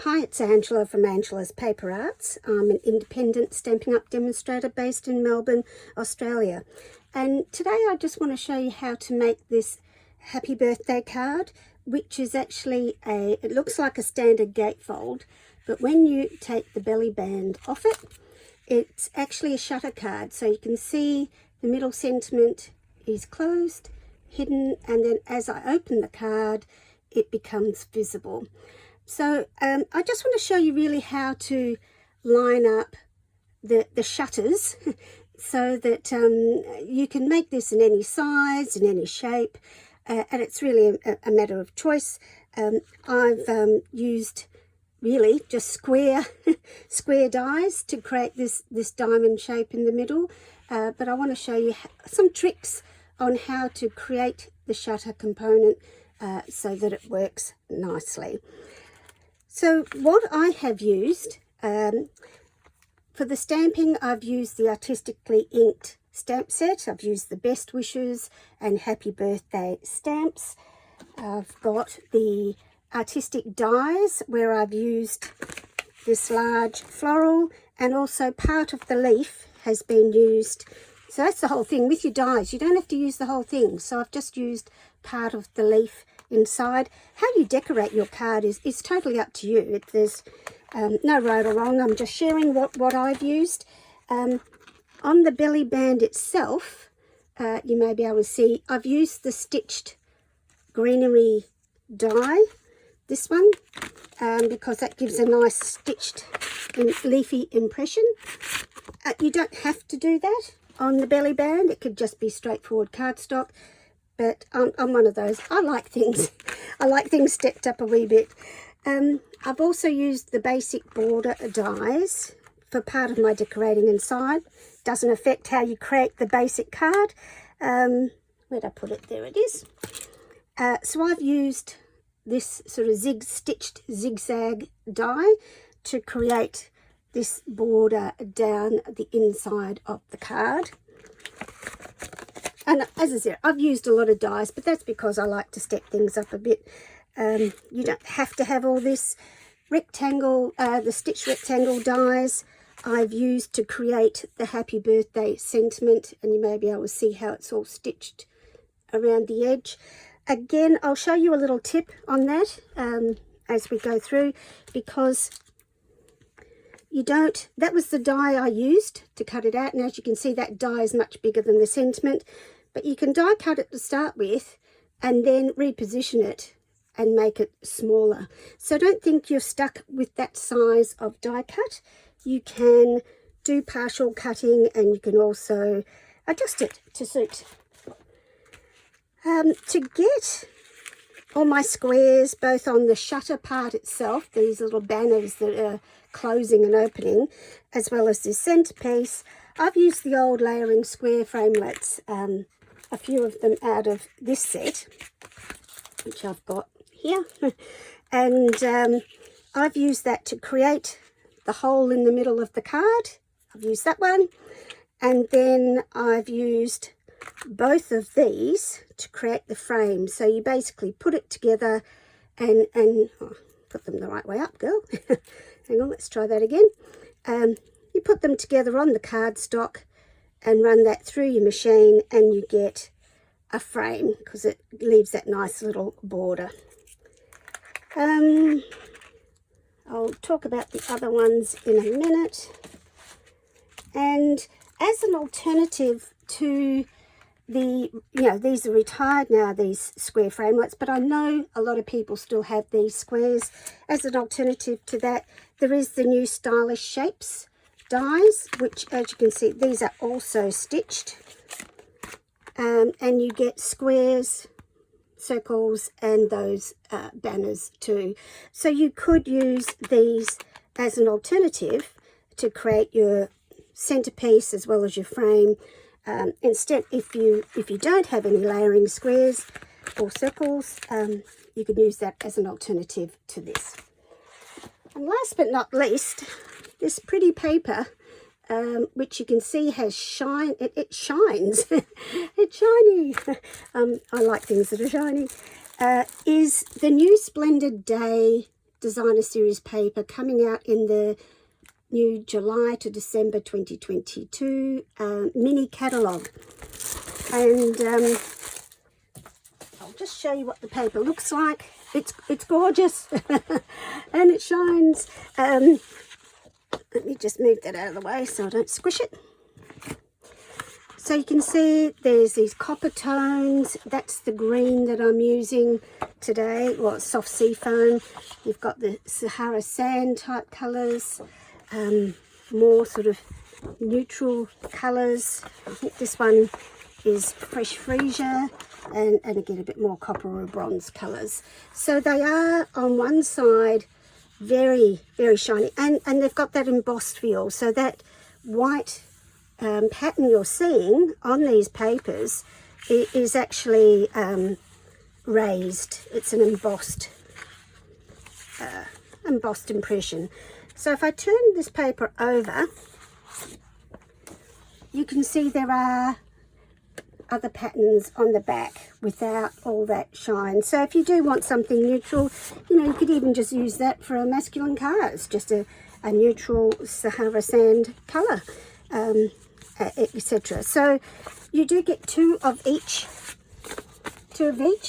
Hi, it's Angela from Angela's Paper Arts. I'm an independent Stampin' Up demonstrator based in Melbourne, Australia. And today I just want to show you how to make this happy birthday card, which is actually it looks like a standard gatefold, but when you take the belly band off it, it's actually a shutter card. So you can see the middle sentiment is closed, hidden, and then as I open the card, it becomes visible. So I just want to show you really how to line up the shutters so that you can make this in any size, in any shape, and it's really a matter of choice. I've used really just square dies to create this diamond shape in the middle, but I want to show you some tricks on how to create the shutter component so that it works nicely. So what I have used, for the stamping, I've used the artistically inked stamp set. I've used the Best Wishes and Happy Birthday stamps. I've got the artistic dies where I've used this large floral, and also part of the leaf has been used. So that's the whole thing with your dies. You don't have to use the whole thing. So I've just used part of the leaf inside. How you decorate your card is totally up to you. There's no right or wrong. I'm just sharing what I've used. On the belly band itself, you may be able to see I've used the stitched greenery die, this one, because that gives a nice stitched and leafy impression. You don't have to do that on the belly band. It could just be straightforward cardstock. But I'm one of those. I like things stepped up a wee bit. I've also used the basic border dies for part of my decorating inside. Doesn't affect how you create the basic card. Where'd I put it? There it is. So I've used this sort of stitched zigzag die to create this border down the inside of the card. And as I said, I've used a lot of dies, but that's because I like to step things up a bit. You don't have to have all this rectangle, the stitched rectangle dies I've used to create the happy birthday sentiment, and you may be able to see how it's all stitched around the edge. Again, I'll show you a little tip on that as we go through, because that was the die I used to cut it out, and as you can see, that die is much bigger than the sentiment. But you can die cut it to start with and then reposition it and make it smaller. So don't think you're stuck with that size of die cut. You can do partial cutting, and you can also adjust it to suit. To get all my squares, both on the shutter part itself, these little banners that are closing and opening, as well as this centerpiece, I've used the old layering square framelets, a few of them out of this set, which I've got here. And I've used that to create the hole in the middle of the card. I've used that one. And then I've used both of these to create the frame. So you basically put it together and put them the right way up, girl. Hang on, let's try that again. You put them together on the cardstock and run that through your machine, and you get a frame because it leaves that nice little border. I'll talk about the other ones in a minute. And as an alternative to these are retired now, these square framelets, but I know a lot of people still have these squares. As an alternative to that, there is the new Stylish Shapes dies, which, as you can see, these are also stitched. And you get squares, circles, and those banners too. So you could use these as an alternative to create your centerpiece as well as your frame. Instead, if you don't have any layering squares or circles, you can use that as an alternative to this. And last but not least, this pretty paper, which you can see has shine. It shines. It's shiny. I like things that are shiny. Is the new Splendid Day designer series paper coming out in the new July to December 2022 mini catalogue. And I'll just show you what the paper looks like. It's gorgeous and it shines. Let me just move that out of the way so I don't squish it. So you can see there's these copper tones. That's the green that I'm using today. Well, it's soft sea foam. You've got the Sahara sand type colours, more sort of neutral colours. I think this one is fresh freesia, and again a bit more copper or bronze colours. So they are on one side very, very shiny, and they've got that embossed feel. So that white pattern you're seeing on these papers is actually raised. It's an embossed impression. So if I turn this paper over, you can see there are other patterns on the back without all that shine. So if you do want something neutral, you know, you could even just use that for a masculine car. It's just a neutral Sahara sand colour, etc. So you do get two of each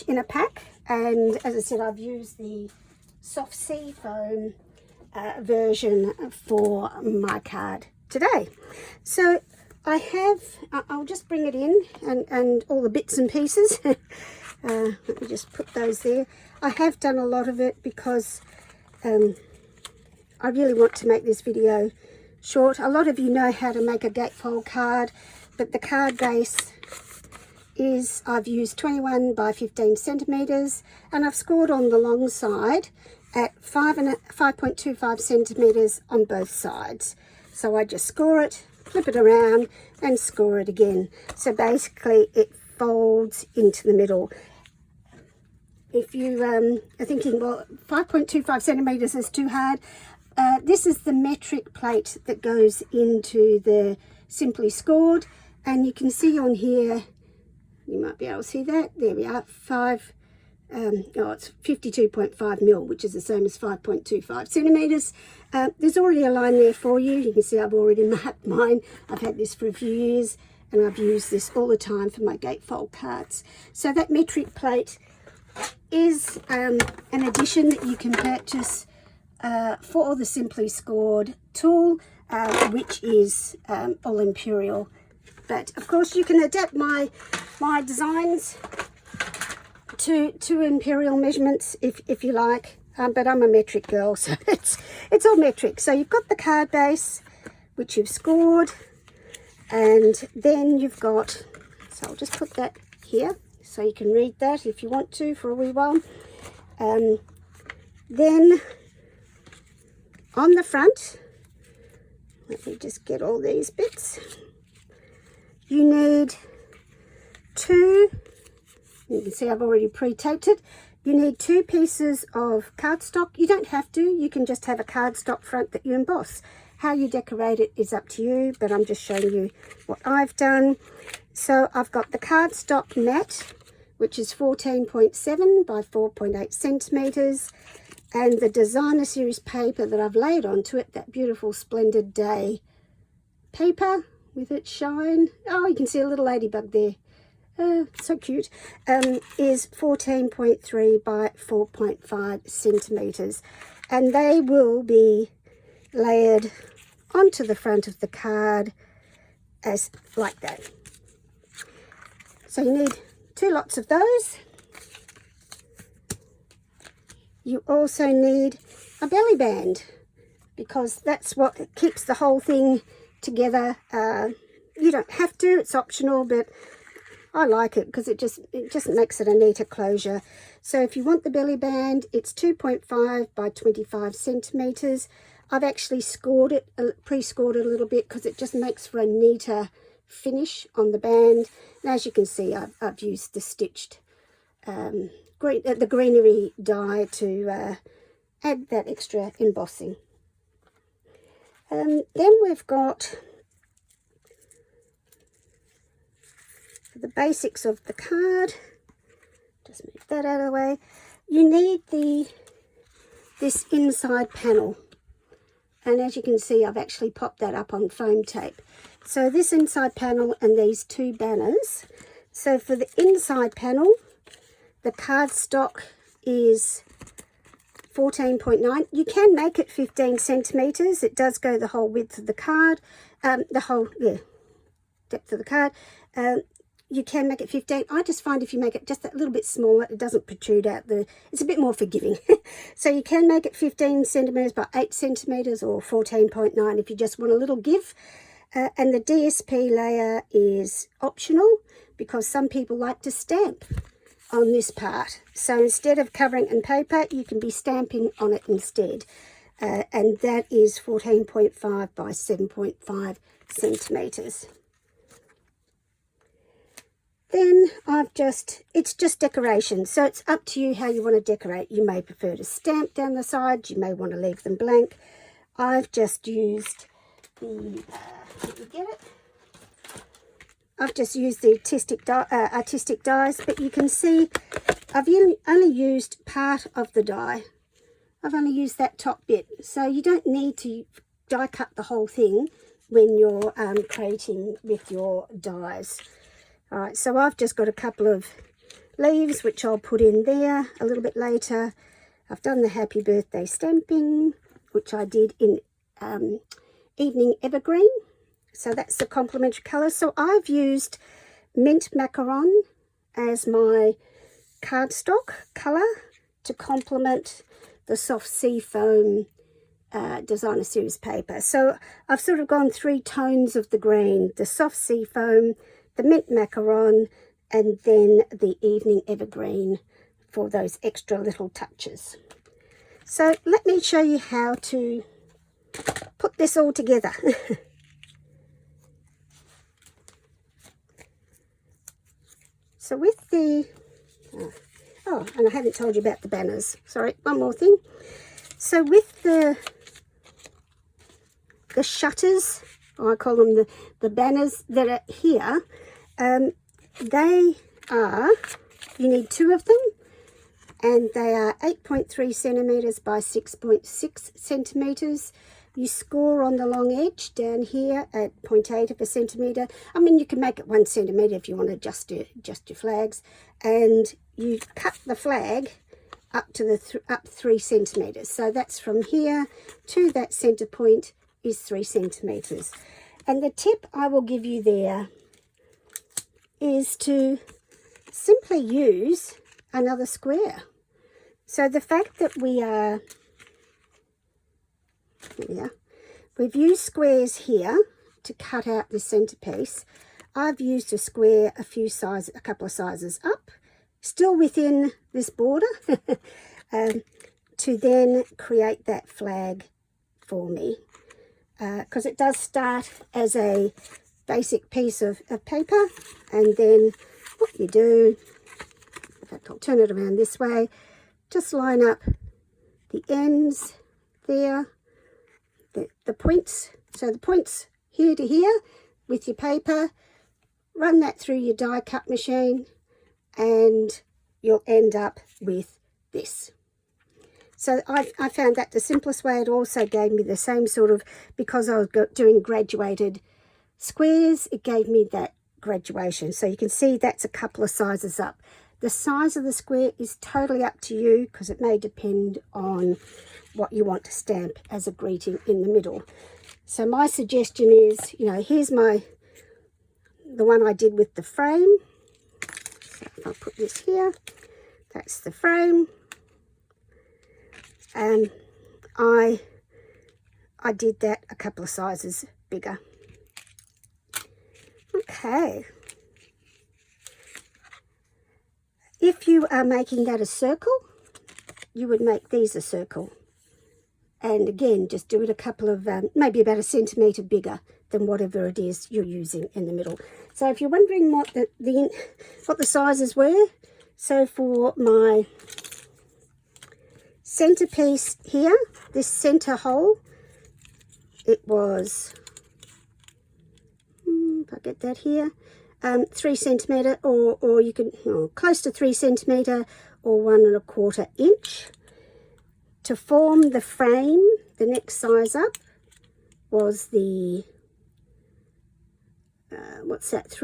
in a pack. And as I said, I've used the soft sea foam version for my card today. So I'll just bring it in and all the bits and pieces. Let me just put those there. I have done a lot of it because I really want to make this video short. A lot of you know how to make a gatefold card, but the card base is, I've used 21 by 15 centimeters, and I've scored on the long side at 5.25 centimeters on both sides. So I just score it, flip it around and score it again. So basically it folds into the middle. If you are thinking, well, 5.25 centimeters is too hard, this is the metric plate that goes into the simply scored, and you can see on here, you might be able to see that, there we are, it's 52.5 mil, which is the same as 5.25 centimeters. There's already a line there for you. You can see I've already marked mine. I've had this for a few years and I've used this all the time for my gatefold cards. So that metric plate is an addition that you can purchase for the Simply Scored tool, which is all imperial. But of course you can adapt my designs to imperial measurements if you like, but I'm a metric girl, so it's all metric. So you've got the card base, which you've scored, and then you've got, so I'll just put that here so you can read that if you want to for a wee while. Then on the front, let me just get all these bits. You need two, you can see I've already pre-taped it. You need 2 pieces of cardstock. You don't have to, you can just have a cardstock front that you emboss. How you decorate it is up to you, but I'm just showing you what I've done. So I've got the cardstock mat, which is 14.7 by 4.8 centimeters, and the designer series paper that I've laid onto it, that beautiful Splendid Day paper with its shine. Oh, you can see a little ladybug there. So cute. Is 14.3 by 4.5 centimeters, and they will be layered onto the front of the card as like that. So you need 2 lots of those. You also need a belly band, because that's what keeps the whole thing together. You don't have to, it's optional, but I like it because it just makes it a neater closure. So if you want the belly band, it's 2.5 by 25 centimeters. I've actually scored it, pre-scored it a little bit, because it just makes for a neater finish on the band. And as you can see, I've used the stitched the greenery dye to add that extra embossing. Then we've got the basics of the card. Just move that out of the way. You need the this inside panel. And as you can see, I've actually popped that up on foam tape. So this inside panel and these two banners. So for the inside panel, the cardstock is 14.9. You can make it 15 centimeters. It does go the whole width of the card, depth of the card. You can make it 15. I just find if you make it just a little bit smaller, it doesn't protrude out it's a bit more forgiving. So you can make it 15 centimeters by 8 centimeters or 14.9 if you just want a little give. And the DSP layer is optional because some people like to stamp on this part. So instead of covering it in paper, you can be stamping on it instead. And that is 14.5 by 7.5 centimeters. Then it's just decoration. So it's up to you how you want to decorate. You may prefer to stamp down the sides. You may want to leave them blank. I've just used the, I've just used the artistic dies, but you can see I've only used part of the die. I've only used that top bit. So you don't need to die cut the whole thing when you're creating with your dies. All right, so I've just got a couple of leaves, which I'll put in there a little bit later. I've done the happy birthday stamping, which I did in evening evergreen. So that's the complementary colour. So I've used mint macaron as my cardstock colour to complement the soft sea foam designer series paper. So I've sort of gone 3 tones of the green, the soft sea foam, the mint macaron, and then the evening evergreen for those extra little touches. So let me show you how to put this all together. So with the, and I haven't told you about the banners. Sorry, one more thing. So with the shutters, or I call them the banners that are here, they are, you need 2 of them, and they are 8.3 centimeters by 6.6 centimeters. You score on the long edge down here at 0.8 of a centimeter. I mean, you can make it 1 centimeter if you want to adjust your flags, and you cut the flag up to up 3 centimeters. So that's from here to that center point is 3 centimeters. And the tip I will give you there is to simply use another square. So the fact that we've used squares here to cut out the centerpiece. I've used a square a couple of sizes up, still within this border, to then create that flag for me. Because it does start as a basic piece of paper, and then what you do, in fact I'll turn it around this way, just line up the ends there, the points, so the points here to here with your paper, run that through your die cut machine, and you'll end up with this. So I found that the simplest way. It also gave me the same sort of, because I was doing graduated squares, it gave me that graduation. So you can see that's a couple of sizes up. The size of the square is totally up to you, because it may depend on what you want to stamp as a greeting in the middle. So my suggestion is, here's the one I did with the frame. So if I put this here, that's the frame. And I did that a couple of sizes bigger. Okay. If you are making that a circle, you would make these a circle. And again, just do it a couple of, maybe about 1 centimeter bigger than whatever it is you're using in the middle. So if you're wondering what the sizes were, so for my centerpiece here, this center hole, it was, if I get that here, 3 centimeter, or you can, close to 3 centimeter, or 1 1/4 inch. to form the frame, the next size up was the, what's that, it's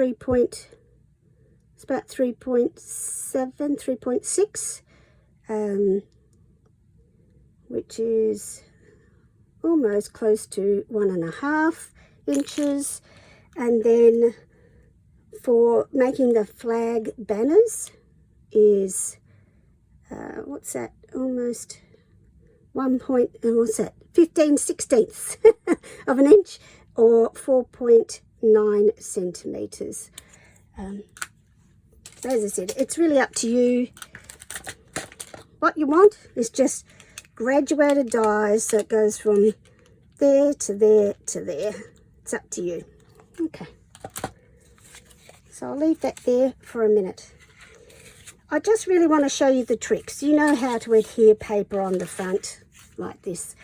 about 3.7, 3.6, which is almost close to 1.5 inches. And then for making the flag banners is, what's that, almost 15/16 of an inch, or 4.9 centimeters. So as I said, it's really up to you. What you want is just graduated dies, so it goes from there to there to there. It's up to you. Okay, so I'll leave that there for a minute. I just really want to show you the tricks. You know how to adhere paper on the front like this.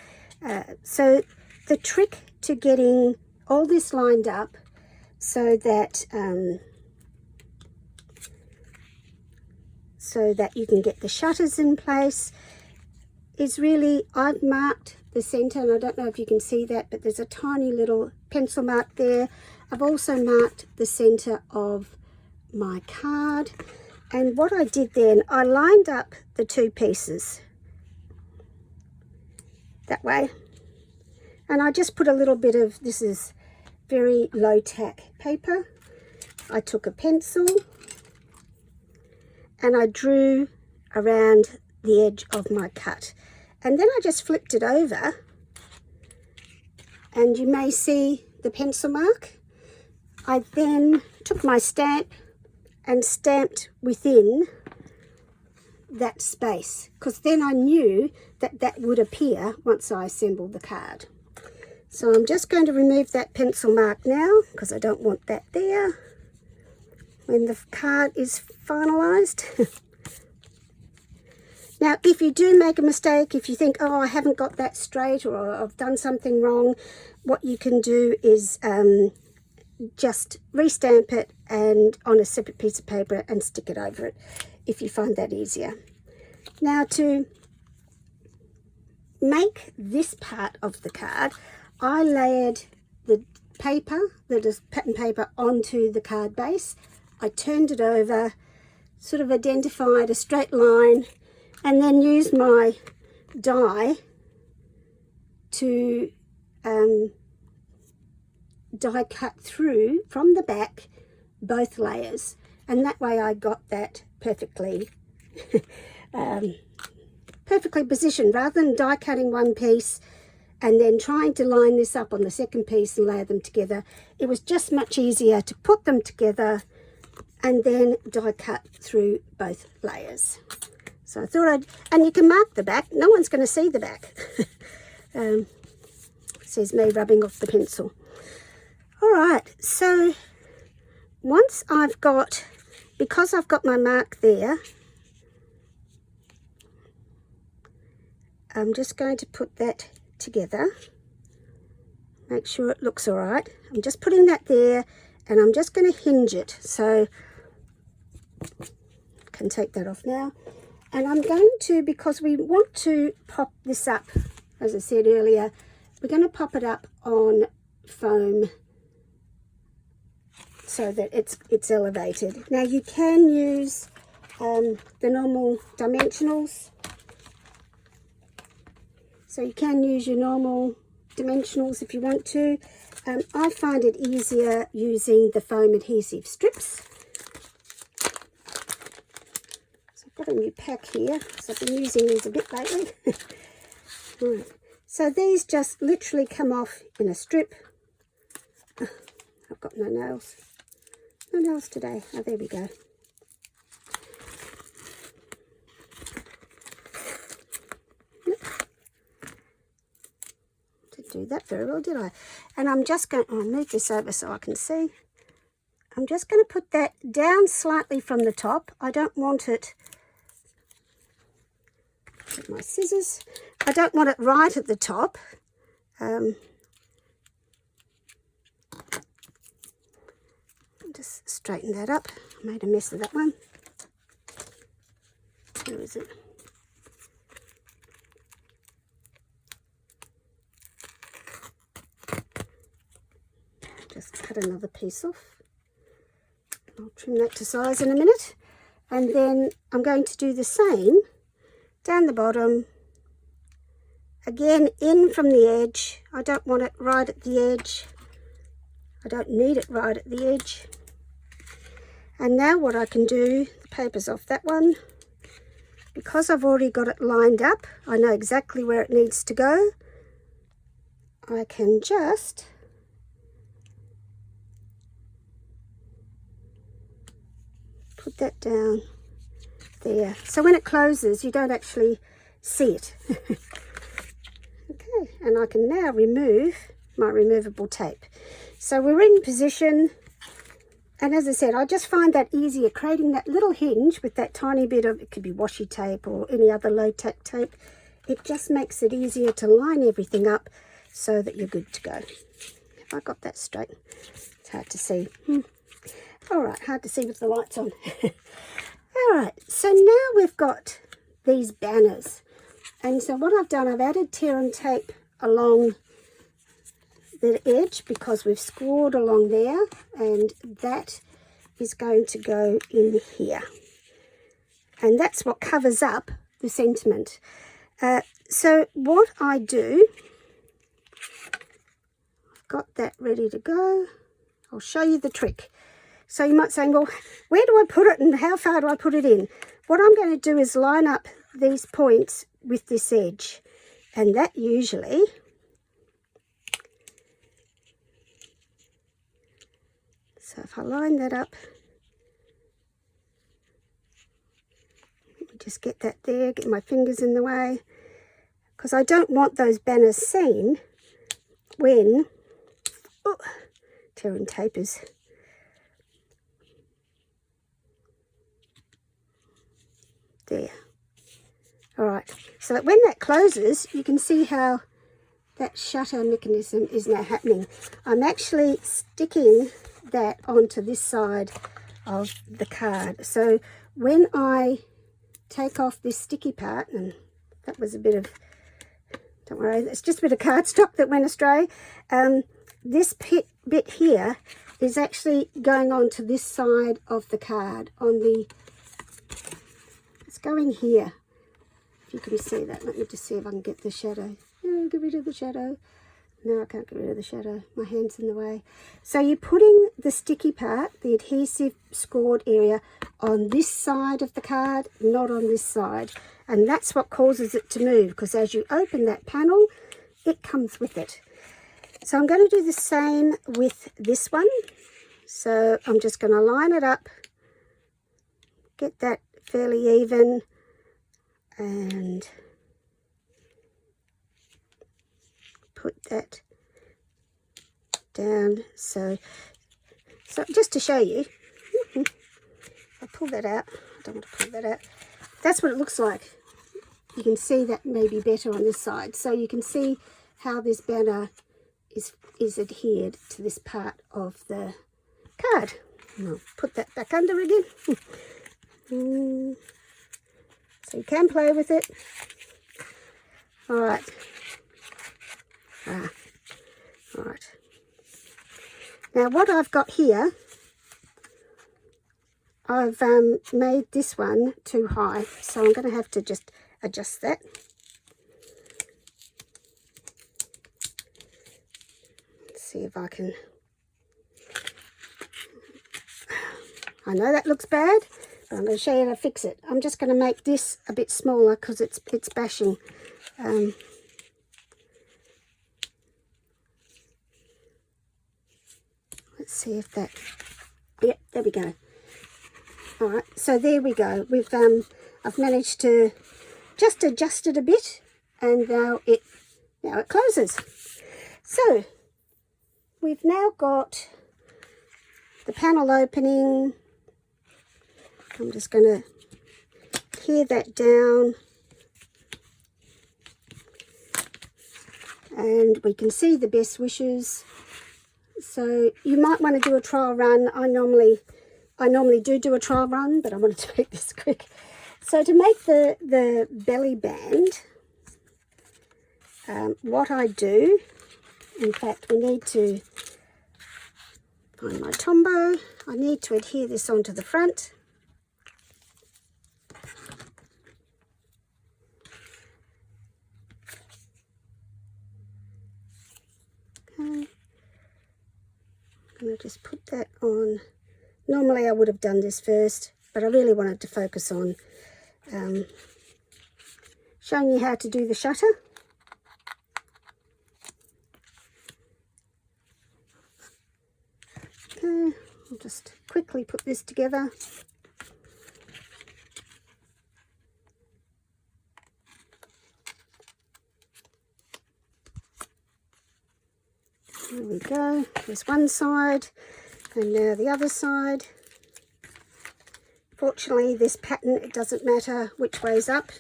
So the trick to getting all this lined up so that you can get the shutters in place is really, I've marked the center, and I don't know if you can see that, but there's a tiny little pencil mark there. I've also marked the center of my card. And what I did then, I lined up the two pieces that way. And I just put a little bit of, this is very low tack paper. I took a pencil and I drew around the edge of my cut. And then I just flipped it over, and you may see the pencil mark. I then took my stamp and stamped within that space, because then I knew that that would appear once I assembled the card. So I'm just going to remove that pencil mark now, because I don't want that there when the card is finalized. Now, if you do make a mistake, if you think, oh, I haven't got that straight, or I've done something wrong, what you can do is just restamp it and on a separate piece of paper and stick it over it, if you find that easier. Now, to make this part of the card, I layered the paper, the pattern paper, onto the card base. I turned it over, sort of identified a straight line, and then used my die to die cut through from the back both layers, and that way I got that perfectly perfectly positioned, rather than die cutting one piece and then trying to line this up on the second piece and layer them together. It was just much easier to put them together and then die cut through both layers. So I thought and you can mark the back. No one's going to see the back. Says me rubbing off the pencil. All right, so once I've got, because I've got my mark there, I'm just going to put that together. Make sure it looks all right. I'm just putting that there, and I'm just going to hinge it. So I can take that off now. And I'm going to, because we want to pop this up, as I said earlier, we're going to pop it up on foam so that it's elevated. Now you can use the normal dimensionals. So you can use your normal dimensionals if you want to. I find it easier using the foam adhesive strips. Got a new pack here, so I've been using these a bit lately. Right. So these just literally come off in a strip. Oh, I've got no nails. No nails today. Oh, there we go. Didn't do that very well, did I? And I'm just going to move this over so I can see. I'm just going to put that down slightly from the top. I don't want it, with my scissors, I don't want it right at the top. Just straighten that up. I made a mess of that one. Where is it? just cut another piece off. I'll trim that to size in a minute. And then I'm going to do the same down the bottom. Again, in from the edge. I don't want it right at the edge. I don't need it right at the edge. And now what I can do, the paper's off that one. Because I've already got it lined up, I know exactly where it needs to go. I can just put that down there. So when it closes, you don't actually see it. Okay, and I can now remove my removable tape. So we're in position. And as I said, I just find that easier, creating that little hinge with that tiny bit of, it could be washi tape or any other low-tack tape. It just makes it easier to line everything up so that you're good to go. Have I got that straight? It's hard to see. All right, hard to see with the lights on. All right, so now we've got these banners. And so what I've done, I've added tear and tape along the edge because we've scored along there, and that is going to go in here, and that's what covers up the sentiment. So what I do, I've got that ready to go. I'll show you the trick. So you might say, well, where do I put it and how far do I put it in? What I'm going to do is line up these points with this edge, and that usually, so if I line that up, let me just get that there, get my fingers in the way, because I don't want those banners seen when, oh, tearing tape is, there. All right, so that when that closes, you can see how that shutter mechanism is now happening. I'm actually sticking that onto this side of the card. So when I take off this sticky part, and that was a bit of, don't worry, it's just a bit of cardstock that went astray. This bit here is actually going onto this side of the card, on the, it's going here. If you can see that, let me just see if I can get the shadow. Oh, get rid of the shadow. No, I can't get rid of the shadow. My hand's in the way. So you're putting the sticky part, the adhesive scored area, on this side of the card, not on this side. And that's what causes it to move, because as you open that panel, it comes with it. So I'm going to do the same with this one. So I'm just going to line it up, get that fairly even, and put that down. So just to show you, I'll pull that out. I don't want to pull that out. That's what it looks like. You can see that maybe better on this side. So you can see how this banner is adhered to this part of the card. And I'll put that back under again. So you can play with it. All right. All right. Now what I've got here, I've made this one too high, so I'm going to have to just adjust that. Let's see if I can. I know that looks bad, but I'm going to show you how to fix it. I'm just going to make this a bit smaller because it's bashing. Let's see if that, yep, there we go. All right, so there we go. I've managed to just adjust it a bit, and now it closes. So we've now got the panel opening. I'm just going to tear that down, and we can see the best wishes. So you might want to do a trial run. I normally do a trial run, but I wanted to make this quick. So to make the belly band, what I do, in fact, we need to Find my Tombow. I need to adhere this onto the front. Okay. I'm going to just put that on. Normally I would have done this first, but I really wanted to focus on showing you how to do the shutter. Okay, I'll just quickly put this together. There we go, there's one side, and now the other side. Fortunately, this pattern, it doesn't matter which way's up.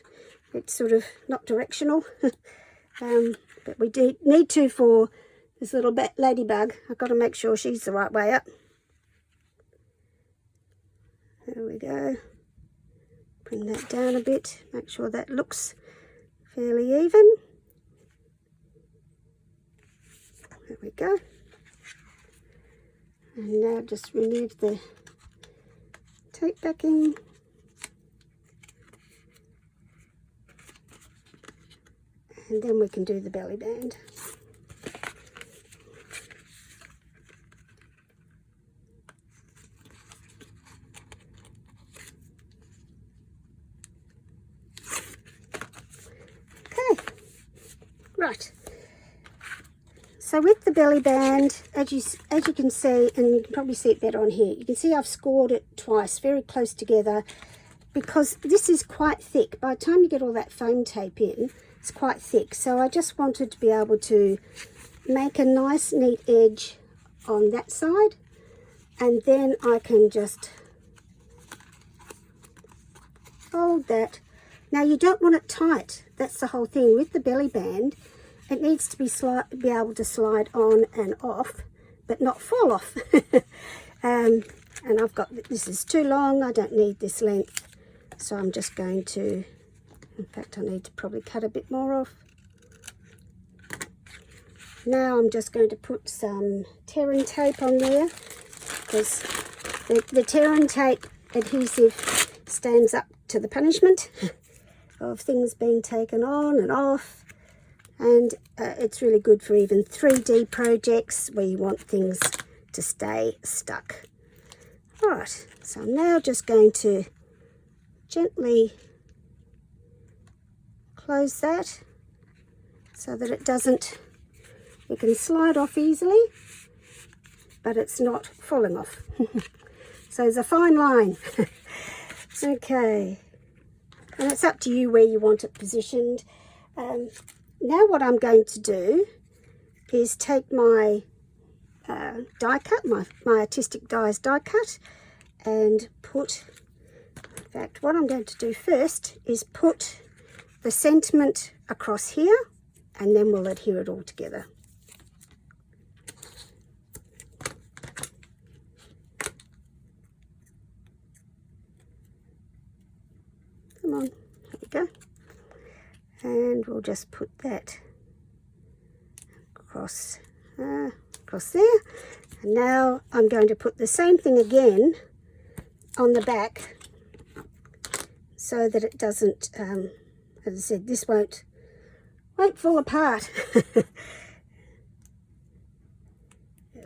It's sort of not directional. But we do need to for this little ladybug. I've got to make sure she's the right way up. There we go. Bring that down a bit. Make sure that looks fairly even. There we go. And now just remove the tape backing. And then we can do the belly band. Okay, right. So with the belly band, as you can see, and you can probably see it better on here, you can see I've scored it twice, very close together, because this is quite thick. By the time you get all that foam tape in, it's quite thick. So I just wanted to be able to make a nice neat edge on that side, and then I can just hold that. Now you don't want it tight. That's the whole thing with the belly band. It needs to be able to slide on and off, but not fall off. And I've got, this is too long. I don't need this length, so I'm just going to, in fact, I need to probably cut a bit more off. Now I'm just going to put some tear and tape on there, because the tear and tape adhesive stands up to the punishment of things being taken on and off. And it's really good for even 3D projects where you want things to stay stuck. All right, so I'm now just going to gently close that so that it doesn't, it can slide off easily, but it's not falling off. So there's a fine line. Okay, and it's up to you where you want it positioned. Now what I'm going to do is take my die cut, my artistic dies die cut, and put, in fact what I'm going to do first is put the sentiment across here, and then we'll adhere it all together. Come on, there we go. And we'll just put that across there. And now I'm going to put the same thing again on the back so that it doesn't, as I said, this won't fall apart. There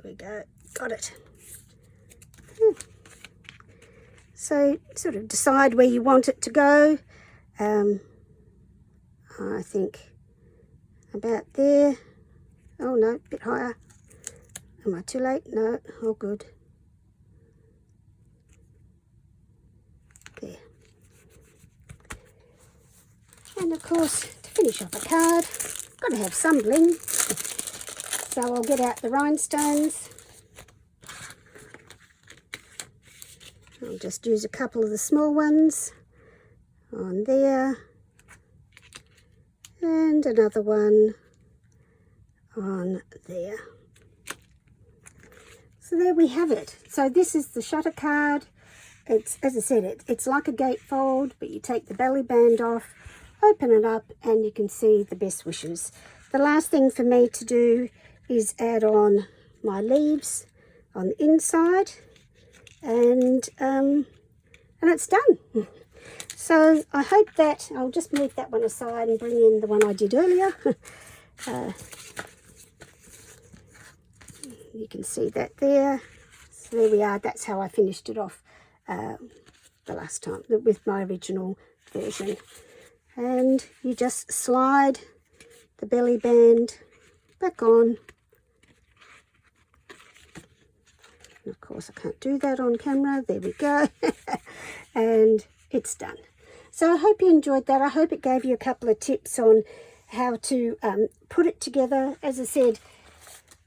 we go, got it. So sort of decide where you want it to go. I think about there. Oh no, a bit higher. Am I too late? No, all good. There. And of course, to finish off a card, got to have some bling. So I'll get out the rhinestones. I'll just use a couple of the small ones on there. And another one on there. So there we have it. So this is the shutter card. It's, as I said, it's like a gatefold, but you take the belly band off, open it up, and you can see the best wishes. The last thing for me to do is add on my leaves. on the inside, and it's done. So I hope that, I'll just move that one aside and bring in the one I did earlier. You can see that there. So there we are. That's how I finished it off the last time with my original version. And you just slide the belly band back on. And of course I can't do that on camera. There we go. And it's done. So I hope you enjoyed that. I hope it gave you a couple of tips on how to put it together. As I said,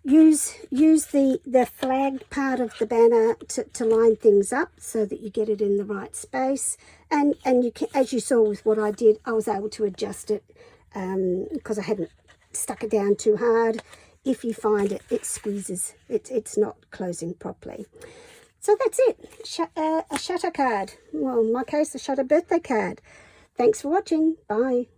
use the flagged part of the banner to line things up so that you get it in the right space. And you can, as you saw with what I did, I was able to adjust it because I hadn't stuck it down too hard. If you find it squeezes, it's not closing properly. So that's it, a shutter card. Well, in my case, a shutter birthday card. Thanks for watching. Bye.